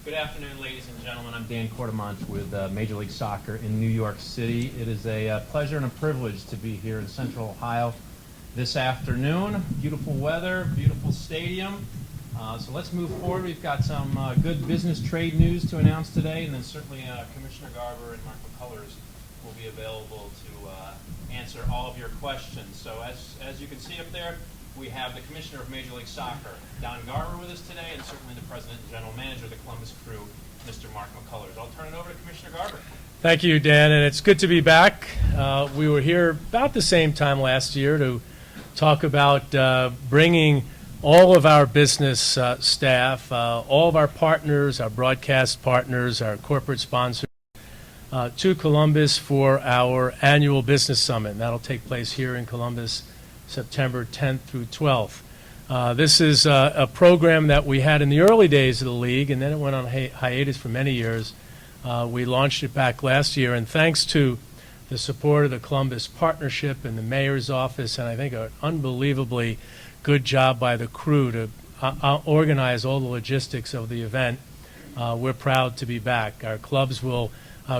Good afternoon, ladies and gentlemen. I'm Dan Cortamont with Major League Soccer in New York City. It is a pleasure and a privilege to be here in Central Ohio this afternoon. Beautiful weather, beautiful stadium. So let's move forward. We've got some good business trade news to announce today, and then certainly Commissioner Garber and McCullers will be available to answer all of your questions. So as you can see up there, we have the Commissioner of Major League Soccer, Don Garber, with us today, and certainly the President and General Manager of the Columbus Crew, Mr. Mark McCullers. I'll turn it over to Commissioner Garber. Thank you, Dan, and it's good to be back. We were here about the same time last year to talk about bringing all of our business staff, all of our partners, our broadcast partners, our corporate sponsors, to Columbus for our annual business summit. And that'll take place here in Columbus September 10th through 12th. This is a program that we had in the early days of the league, and then it went on hiatus for many years. We launched it back last year, and thanks to the support of the Columbus Partnership and the Mayor's Office, and I think an unbelievably good job by the crew to organize all the logistics of the event, we're proud to be back. Our clubs will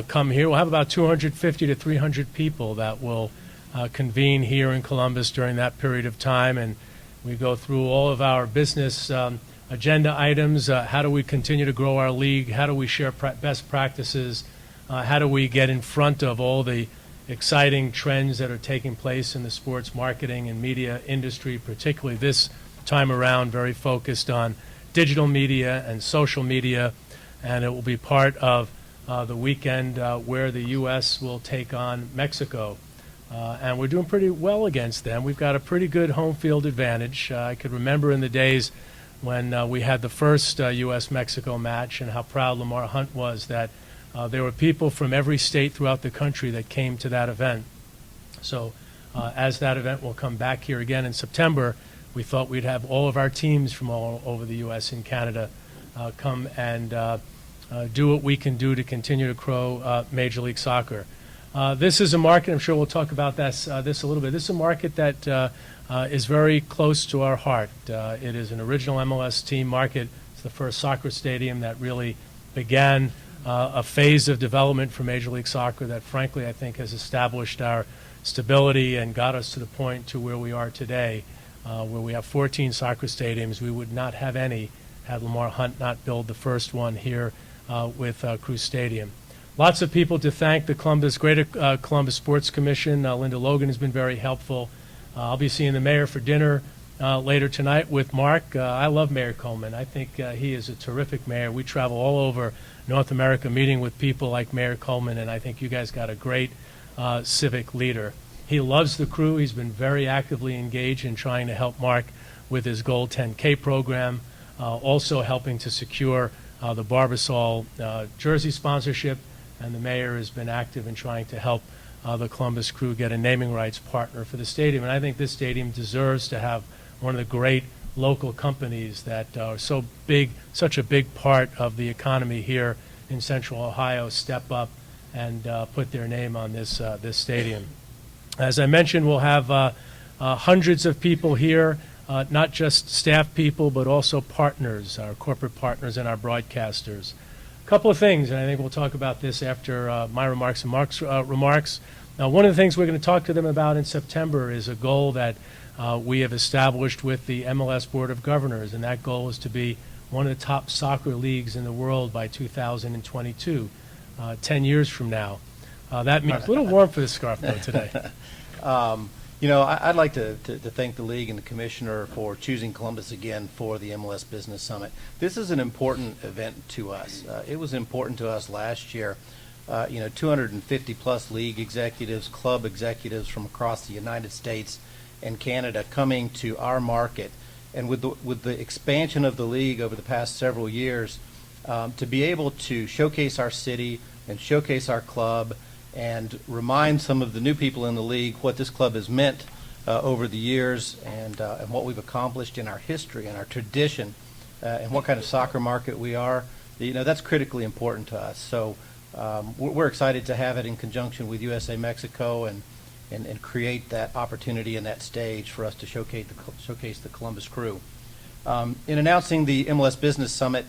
come here. We'll have about 250 to 300 people that will convene here in Columbus during that period of time, and we go through all of our business agenda items. How do we continue to grow our league? How do we share best practices? How do we get in front of all the exciting trends that are taking place in the sports marketing and media industry, particularly this time around, very focused on digital media and social media, and it will be part of the weekend where the U.S. will take on Mexico. And we're doing pretty well against them. We've got a pretty good home field advantage. I could remember in the days when we had the first U.S.-Mexico match and how proud Lamar Hunt was that there were people from every state throughout the country that came to that event. So as that event will come back here again in September, we thought we'd have all of our teams from all over the U.S. and Canada come and do what we can do to continue to grow Major League Soccer. This is a market, I'm sure we'll talk about this a little bit. This is a market that is very close to our heart. It is an original MLS team market. It's the first soccer stadium that really began a phase of development for Major League Soccer that, frankly, I think has established our stability and got us to the point to where we are today, where we have 14 soccer stadiums. We would not have any had Lamar Hunt not build the first one here with Crew Stadium. Lots of people to thank. The Greater Columbus Sports Commission. Linda Logan has been very helpful. I'll be seeing the mayor for dinner later tonight with Mark. I love Mayor Coleman. I think he is a terrific mayor. We travel all over North America meeting with people like Mayor Coleman, and I think you guys got a great civic leader. He loves the crew. He's been very actively engaged in trying to help Mark with his Gold 10K program, also helping to secure the Barbasol jersey sponsorship. And the mayor has been active in trying to help the Columbus Crew get a naming rights partner for the stadium. And I think this stadium deserves to have one of the great local companies that are such a big part of the economy here in Central Ohio step up and put their name on this stadium. As I mentioned, we'll have hundreds of people here, not just staff people, but also partners, our corporate partners and our broadcasters. Couple of things, and I think we'll talk about this after my remarks and Mark's remarks. Now, one of the things we're going to talk to them about in September is a goal that we have established with the MLS Board of Governors, and that goal is to be one of the top soccer leagues in the world by 2022, 10 years from now. That means a little warm for the scarf, though, today. I'd like to thank the league and the commissioner for choosing Columbus again for the MLS Business Summit. This is an important event to us. It was important to us last year. 250 plus league executives, club executives from across the United States and Canada coming to our market, and with the expansion of the league over the past several years, to be able to showcase our city and showcase our club and remind some of the new people in the league what this club has meant over the years and what we've accomplished in our history and our tradition and what kind of soccer market we are. That's critically important to us. So we're excited to have it in conjunction with USA Mexico and create that opportunity and that stage for us to showcase the Columbus Crew. In announcing the MLS Business Summit,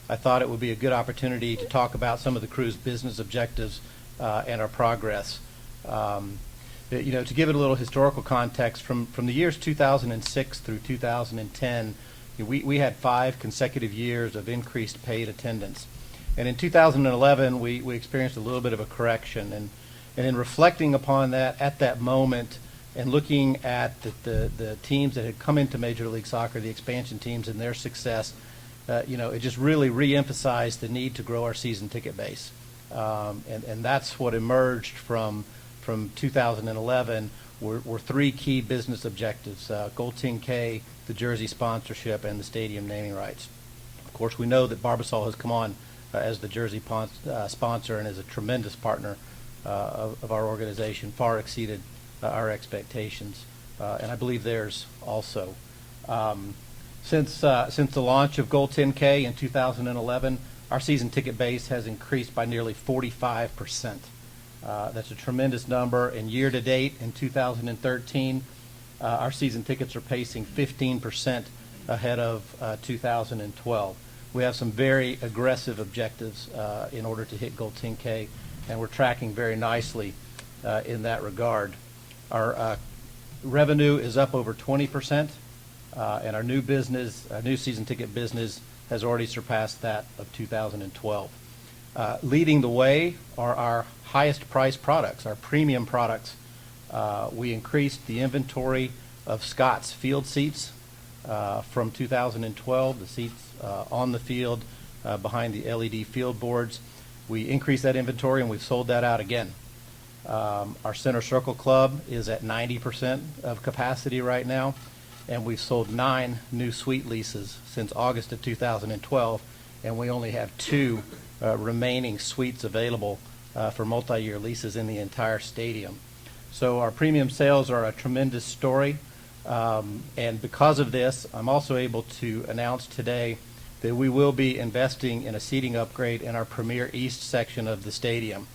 I thought it would be a good opportunity to talk about some of the crew's business objectives and our progress. To give it a little historical context, from the years 2006 through 2010, we had 5 consecutive years of increased paid attendance. And in 2011, we experienced a little bit of a correction. And in reflecting upon that at that moment and looking at the teams that had come into Major League Soccer, the expansion teams and their success, it just really re-emphasized the need to grow our season ticket base. And that's what emerged from 2011 were 3 key business objectives: Gold 10K, the jersey sponsorship, and the stadium naming rights. Of course, we know that Barbasol has come on as the jersey sponsor and is a tremendous partner of our organization, far exceeded our expectations, and I believe theirs also. Since the launch of Gold 10K in 2011, our season ticket base has increased by nearly 45%. That's a tremendous number. And year to date in 2013, our season tickets are pacing 15% ahead of 2012. We have some very aggressive objectives in order to hit Gold 10K, and we're tracking very nicely in that regard. Our revenue is up over 20%, and our new season ticket business has already surpassed that of 2012. Leading the way are our highest priced products, our premium products. We increased the inventory of Scott's field seats from 2012, the seats on the field behind the LED field boards. We increased that inventory and we've sold that out again. Our Center Circle Club is at 90% of capacity right now, and we've sold 9 new suite leases since August of 2012, and we only have 2 remaining suites available for multi-year leases in the entire stadium. So our premium sales are a tremendous story, and because of this, I'm also able to announce today that we will be investing in a seating upgrade in our Premier East section of the stadium.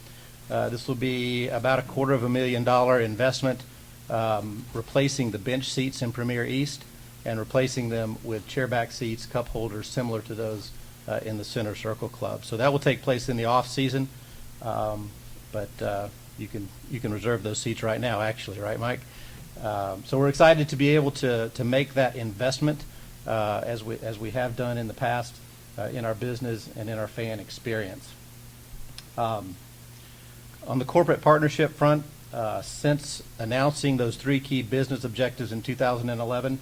This will be about $250,000 investment, replacing the bench seats in Premier East and replacing them with chairback seats, cup holders similar to those in the Center Circle Club. So that will take place in the off season, but you can reserve those seats right now, actually, right, Mike? So we're excited to be able to make that investment as we have done in the past in our business and in our fan experience. On the corporate partnership front, since announcing those 3 key business objectives in 2011,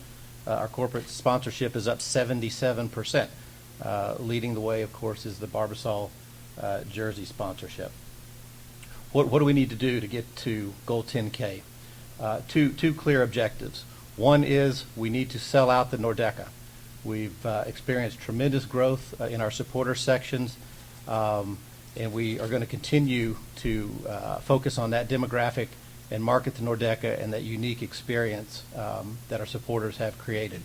our corporate sponsorship is up 77%. Leading the way, of course, is the Barbasol jersey sponsorship. What do we need to do to get to Gold 10K? Two clear objectives. One is we need to sell out the Nordeca. We've experienced tremendous growth in our supporter sections, and we are going to continue to focus on that demographic and market the Nordeca and that unique experience that our supporters have created.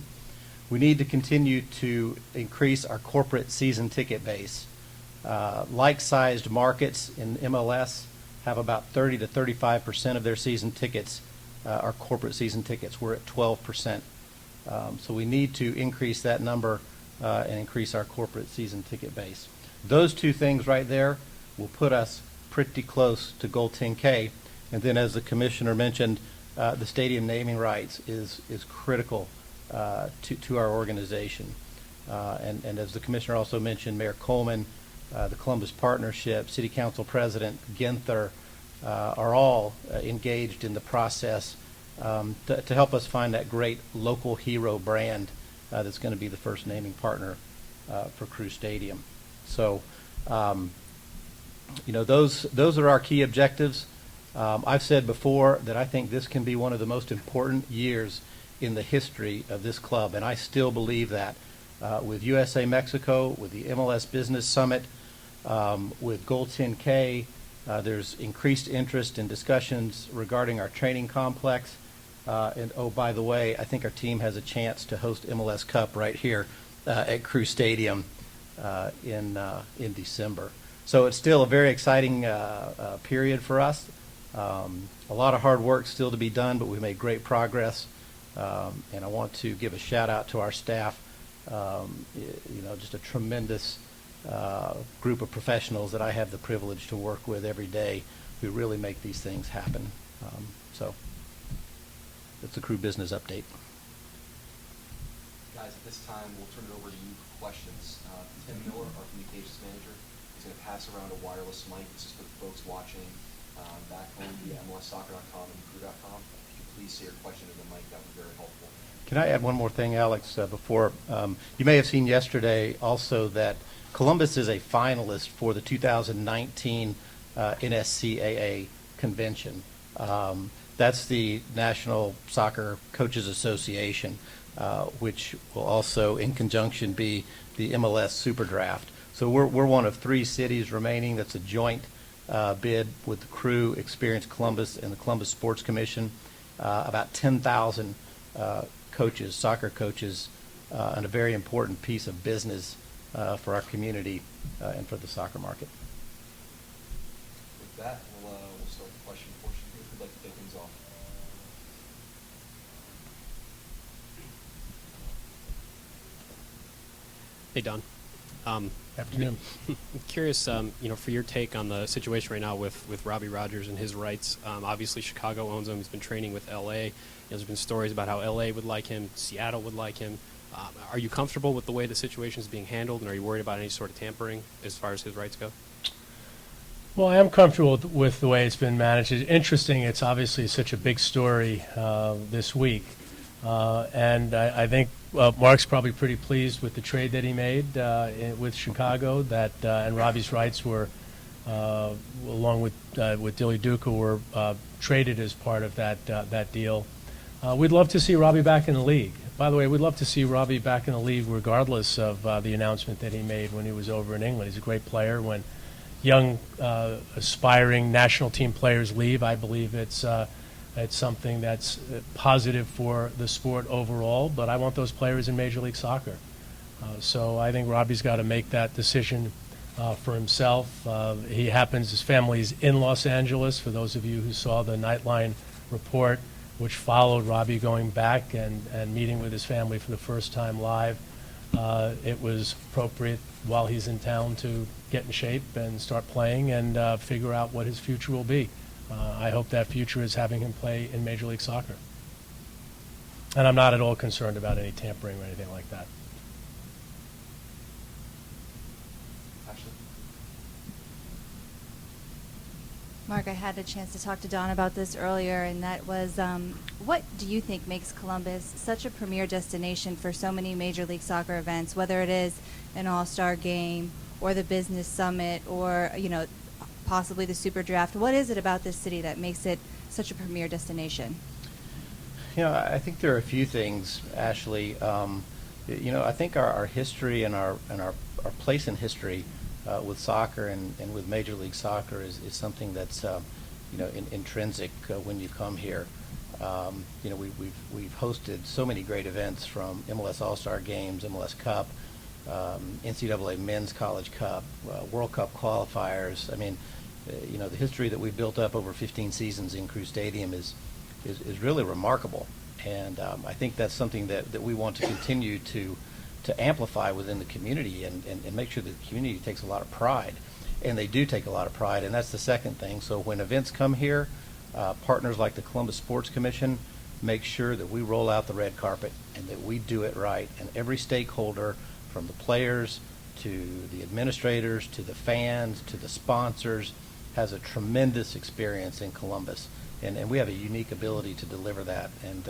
We need to continue to increase our corporate season ticket base. Like-sized markets in MLS have about 30 to 35% of their season tickets are corporate season tickets. We're at 12%. So we need to increase that number and increase our corporate season ticket base. Those 2 things right there will put us pretty close to Gold 10K. And then, as the commissioner mentioned, the stadium naming rights is critical to our organization. And as the commissioner also mentioned, Mayor Coleman, the Columbus Partnership, City Council President Ginther are all engaged in the process to help us find that great local hero brand that's going to be the first naming partner for Crew Stadium. So, those are our key objectives. I've said before that I think this can be one of the most important years in the history of this club, and I still believe that. With USA Mexico, with the MLS Business Summit, with Gold 10K, there's increased interest in discussions regarding our training complex. And oh, by the way, I think our team has a chance to host MLS Cup right here at Crew Stadium in December. So it's still a very exciting period for us. A lot of hard work still to be done, but we made great progress. And I want to give a shout out to our staff. Just a tremendous group of professionals that I have the privilege to work with every day who really make these things happen. So that's the crew business update. Guys, at this time, we'll turn it over to you for questions. Tim Miller, our communications manager, is going to pass around a wireless mic. This is for the folks watching back home via MLSsoccer.com and crew.com. If you could please say your question in the mic, that would be very helpful. Can I add one more thing, Alex, before? You may have seen yesterday also that Columbus is a finalist for the 2019 NSCAA convention. That's the National Soccer Coaches Association, which will also, in conjunction, be the MLS Super Draft. So we're one of 3 cities remaining. That's a joint bid with the Crew, Experience Columbus, and the Columbus Sports Commission. About 10,000 coaches, soccer coaches, and a very important piece of business for our community and for the soccer market. With that, we'll start the question portion. Who'd like to kick things off? Hey, Don. Afternoon. I'm curious, for your take on the situation right now with Robbie Rogers and his rights. Obviously, Chicago owns him. He's been training with L.A. There's been stories about how L.A. would like him, Seattle would like him. Are you comfortable with the way the situation is being handled, and are you worried about any sort of tampering as far as his rights go? Well, I am comfortable with the way it's been managed. It's interesting. It's obviously such a big story this week. And I think Mark's probably pretty pleased with the trade that he made with Chicago, and Robbie's rights were, along with Dilly Duca, were traded as part of that deal. We'd love to see Robbie back in the league. By the way, we'd love to see Robbie back in the league regardless of the announcement that he made when he was over in England. He's a great player. When young, aspiring national team players leave, I believe it's something that's positive for the sport overall, but I want those players in Major League Soccer. So I think Robbie's got to make that decision for himself. His family's in Los Angeles, for those of you who saw the Nightline report, which followed Robbie going back and meeting with his family for the first time live. It was appropriate while he's in town to get in shape and start playing and figure out what his future will be. I hope that future is having him play in Major League Soccer. And I'm not at all concerned about any tampering or anything like that. Ashley? Mark, I had a chance to talk to Don about this earlier, and that was, what do you think makes Columbus such a premier destination for so many Major League Soccer events, whether it is an all-star game or the business summit or, possibly the Super Draft? What is it about this city that makes it such a premier destination? I think there are a few things, Ashley. I think our history and our place in history with soccer and with Major League Soccer is something that's intrinsic when you come here. We've hosted so many great events, from MLS All-Star Games, MLS Cup, NCAA Men's College Cup, World Cup qualifiers. I mean, the history that we've built up over 15 seasons in Crew Stadium is really remarkable, and I think that's something that we want to continue to amplify within the community and make sure that the community takes a lot of pride, and they do take a lot of pride, and that's the second thing. So when events come here, partners like the Columbus Sports Commission make sure that we roll out the red carpet and that we do it right, and every stakeholder, from the players to the administrators to the fans to the sponsors, has a tremendous experience in Columbus, and we have a unique ability to deliver that, and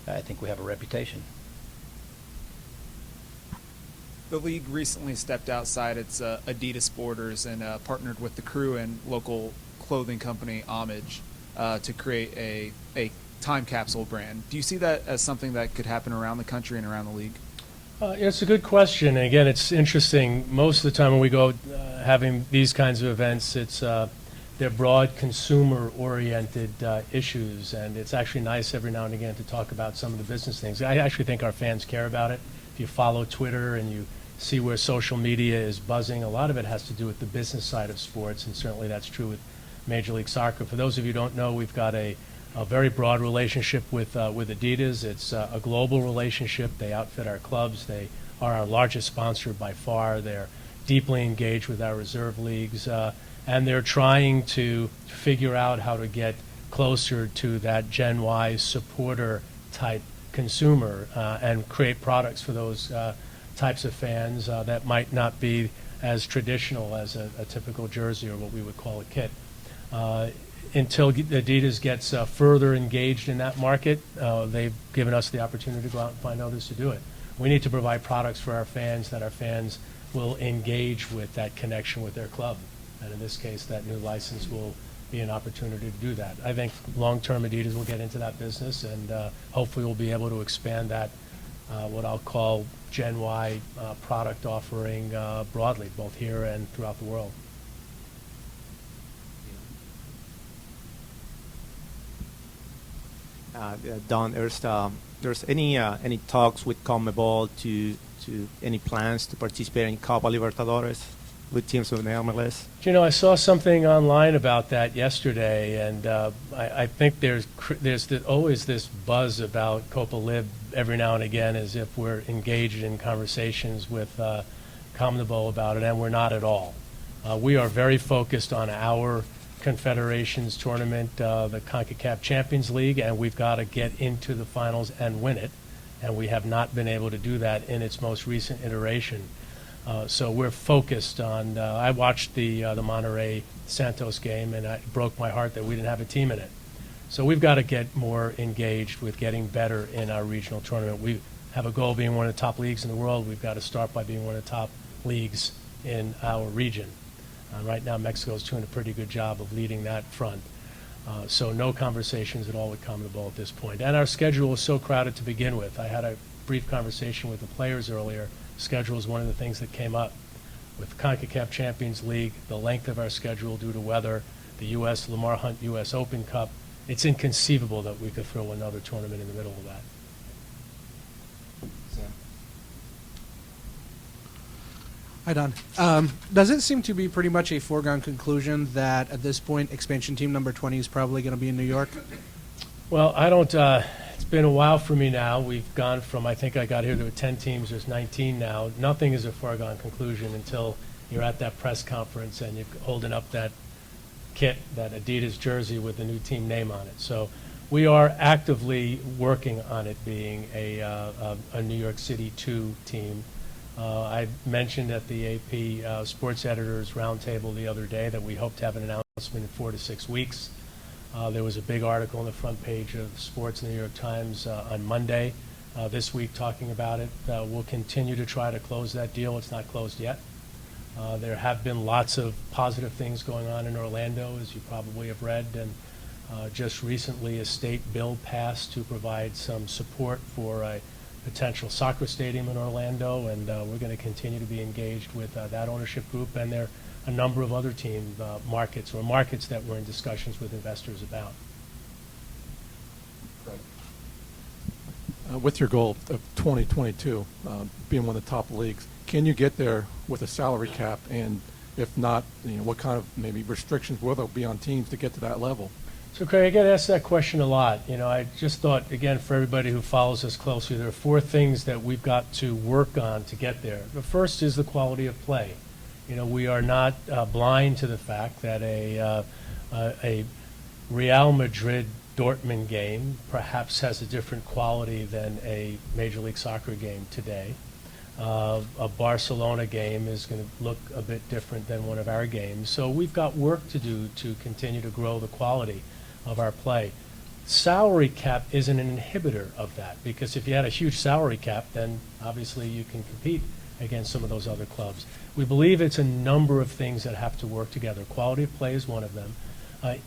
I think we have a reputation. The league recently stepped outside its Adidas borders and partnered with the Crew and local clothing company Homage to create a time capsule brand. Do you see that as something that could happen around the country and around the league? It's a good question. And again, it's interesting. Most of the time when we go having these kinds of events, they're broad consumer-oriented issues, and it's actually nice every now and again to talk about some of the business things. I actually think our fans care about it. If you follow Twitter and you see where social media is buzzing, a lot of it has to do with the business side of sports, and certainly that's true with Major League Soccer. For those of you who don't know, we've got a very broad relationship with Adidas. It's a global relationship. They outfit our clubs. They are our largest sponsor by far. Their deeply engaged with our reserve leagues, and they're trying to figure out how to get closer to that Gen Y supporter type consumer and create products for those types of fans that might not be as traditional as a typical jersey or what we would call a kit. Until Adidas gets further engaged in that market, they've given us the opportunity to go out and find others to do it. We need to provide products for our fans that our fans will engage with that connection with their club. And in this case, that new license will be an opportunity to do that. I think long-term Adidas will get into that business, and hopefully we'll be able to expand that, what I'll call Gen Y product offering broadly, both here and throughout the world. Don, there's any talks with CONMEBOL to any plans to participate in Copa Libertadores with teams of the MLS? You know, I saw something online about that yesterday, and I think there's always this buzz about Copa Lib every now and again, as if we're engaged in conversations with CONMEBOL about it, and we're not at all. We are very focused on our Confederations tournament, the CONCACAF Champions League, and we've got to get into the finals and win it, and we have not been able to do that in its most recent iteration. So we're focused on. I watched the Monterrey Santos game, and it broke my heart that we didn't have a team in it. So we've got to get more engaged with getting better in our regional tournament. We have a goal of being one of the top leagues in the world. We've got to start by being one of the top leagues in our region. Right now, Mexico's doing a pretty good job of leading that front. So no conversations at all with CONMEBOL at this point. And our schedule was so crowded to begin with. I had a brief conversation with the players earlier. Schedule is one of the things that came up. With CONCACAF Champions League, the length of our schedule due to weather, the U.S. Lamar Hunt U.S. Open Cup, it's inconceivable that we could throw another tournament in the middle of that. Sam? Hi, Don. Does it seem to be pretty much a foregone conclusion that at this point expansion team number 20 is probably going to be in New York? Well, I don't, it's been a while for me now. We've gone from, I think I got here, there were 10 teams, there's 19 now. Nothing is a foregone conclusion until you're at that press conference and you're holding up that kit, that Adidas jersey with the new team name on it. So we are actively working on it being a New York City 2 team. I mentioned at the AP Sports Editors Roundtable the other day that we hope to have an announcement in 4 to 6 weeks. There was a big article on the front page of Sports in the New York Times on Monday this week talking about it. We'll continue to try to close that deal. It's not closed yet. There have been lots of positive things going on in Orlando, as you probably have read, and just recently a state bill passed to provide some support for a potential soccer stadium in Orlando, and we're going to continue to be engaged with that ownership group, and there are a number of other team markets that we're in discussions with investors about. Greg? With your goal of 2022 being one of the top leagues, can you get there with a salary cap? And if not, what kind of maybe restrictions will there be on teams to get to that level? So, Craig, I get asked that question a lot. I just thought, again, for everybody who follows us closely, there are 4 things that we've got to work on to get there. The first is the quality of play. We are not blind to the fact that a Real Madrid Dortmund game perhaps has a different quality than a Major League Soccer game today. A Barcelona game is going to look a bit different than one of our games. So we've got work to do to continue to grow the quality of our play. Salary cap isn't an inhibitor of that, because if you had a huge salary cap, then obviously you can compete against some of those other clubs. We believe it's a number of things that have to work together. Quality of play is one of them.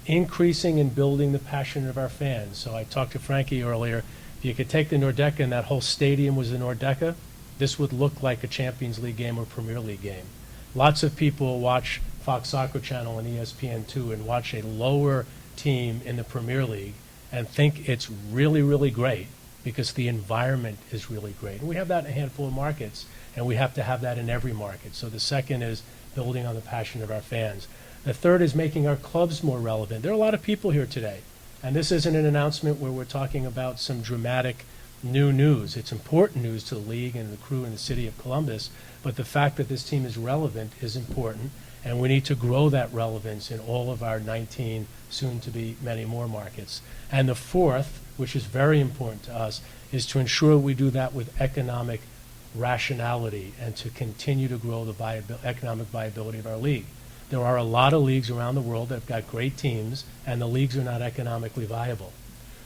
Increasing and building the passion of our fans. So I talked to Frankie earlier. If you could take the Nordeca and that whole stadium was the Nordeca, this would look like a Champions League game or Premier League game. Lots of people watch Fox Soccer Channel and ESPN2 and watch a lower team in the Premier League and think it's really, really great because the environment is really great. And we have that in a handful of markets, and we have to have that in every market. So the second is building on the passion of our fans. The third is making our clubs more relevant. There are a lot of people here today, and this isn't an announcement where we're talking about some dramatic new news. It's important news to the league and the crew in the city of Columbus, but the fact that this team is relevant is important, and we need to grow that relevance in all of our 19, soon to be many more markets. And the fourth, which is very important to us, is to ensure we do that with economic rationality and to continue to grow the economic viability of our league. There are a lot of leagues around the world that have got great teams, and the leagues are not economically viable.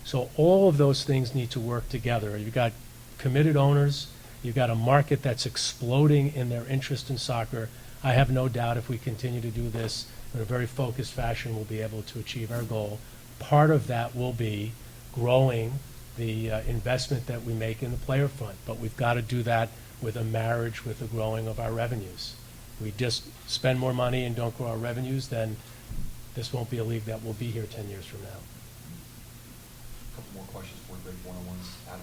So all of those things need to work together. You've got committed owners, you've got a market that's exploding in their interest in soccer. I have no doubt if we continue to do this in a very focused fashion, we'll be able to achieve our goal. Part of that will be growing the investment that we make in the player fund, but we've got to do that with a marriage with the growing of our revenues. We just spend more money and don't grow our revenues, then this won't be a league that will be here 10 years from now. A couple more questions for grade one-on-ones. Adam?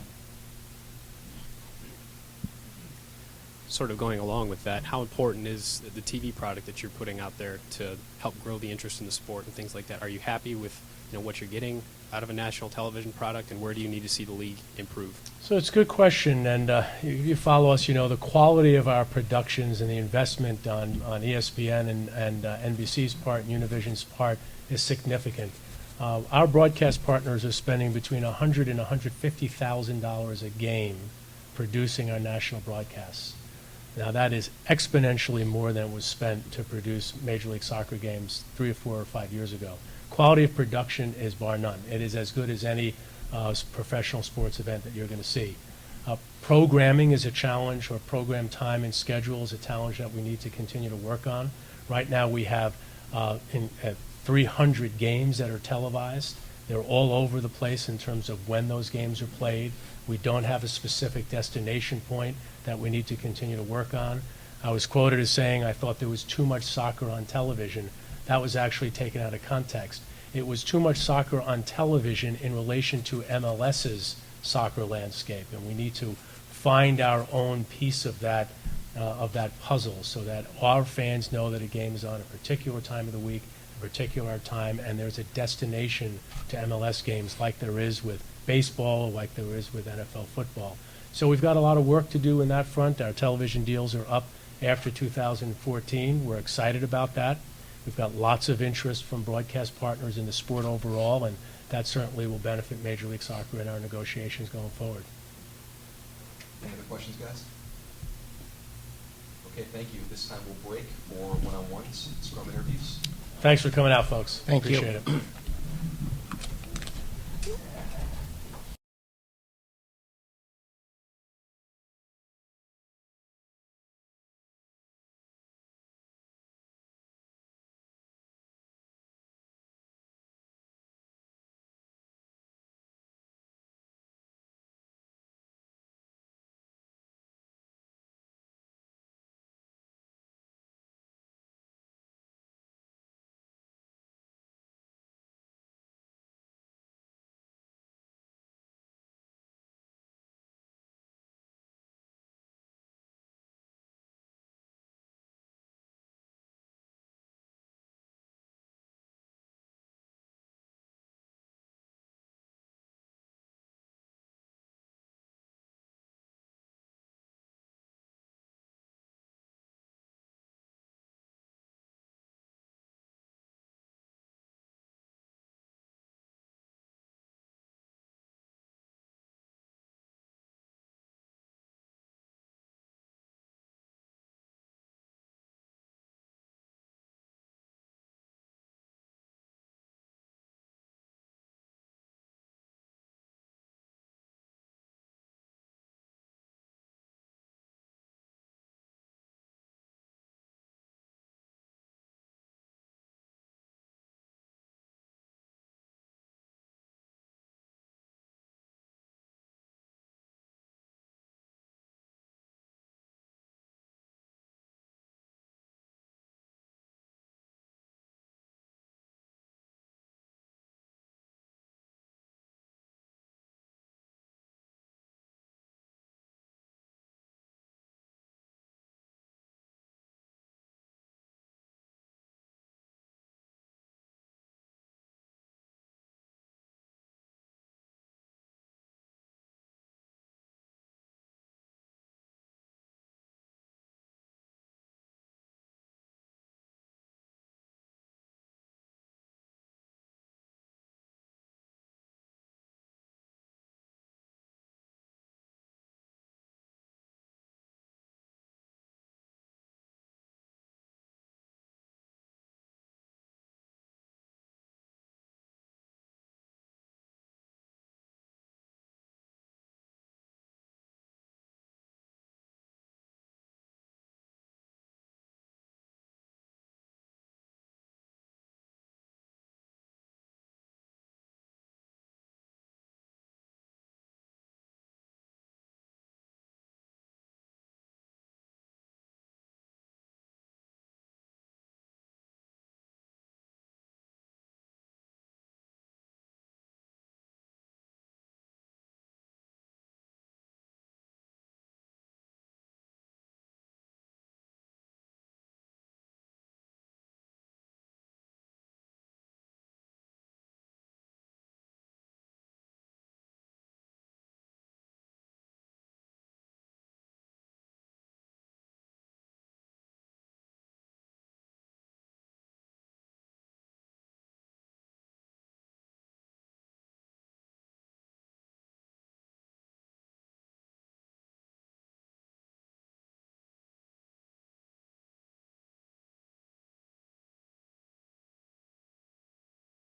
Sort of going along with that, how important is the TV product that you're putting out there to help grow the interest in the sport and things like that? Are you happy with what you're getting out of a national television product, and where do you need to see the league improve? So it's a good question, and if you follow us, the quality of our productions and the investment on ESPN and NBC's part and Univision's part is significant. Our broadcast partners are spending between $100,000 and $150,000 a game producing our national broadcasts. Now that is exponentially more than was spent to produce Major League Soccer games 3 or 4 or 5 years ago. Quality of production is bar none. It is as good as any professional sports event that you're going to see. Programming is a challenge, or program time and schedule is a challenge that we need to continue to work on. Right now we have 300 games that are televised. They're all over the place in terms of when those games are played. We don't have a specific destination point that we need to continue to work on. I was quoted as saying I thought there was too much soccer on television. That was actually taken out of context. It was too much soccer on television in relation to MLS's soccer landscape, and we need to find our own piece of that puzzle so that our fans know that a game is on a particular time of the week, a particular time, and there's a destination to MLS games like there is with baseball, like there is with NFL football. So we've got a lot of work to do in that front. Our television deals are up after 2014. We're excited about that. We've got lots of interest from broadcast partners in the sport overall, and that certainly will benefit Major League Soccer in our negotiations going forward. Any other questions, guys? Okay, thank you. This time we'll break for one-on-ones, scrum interviews. Thanks for coming out, folks. Thank you. Appreciate it.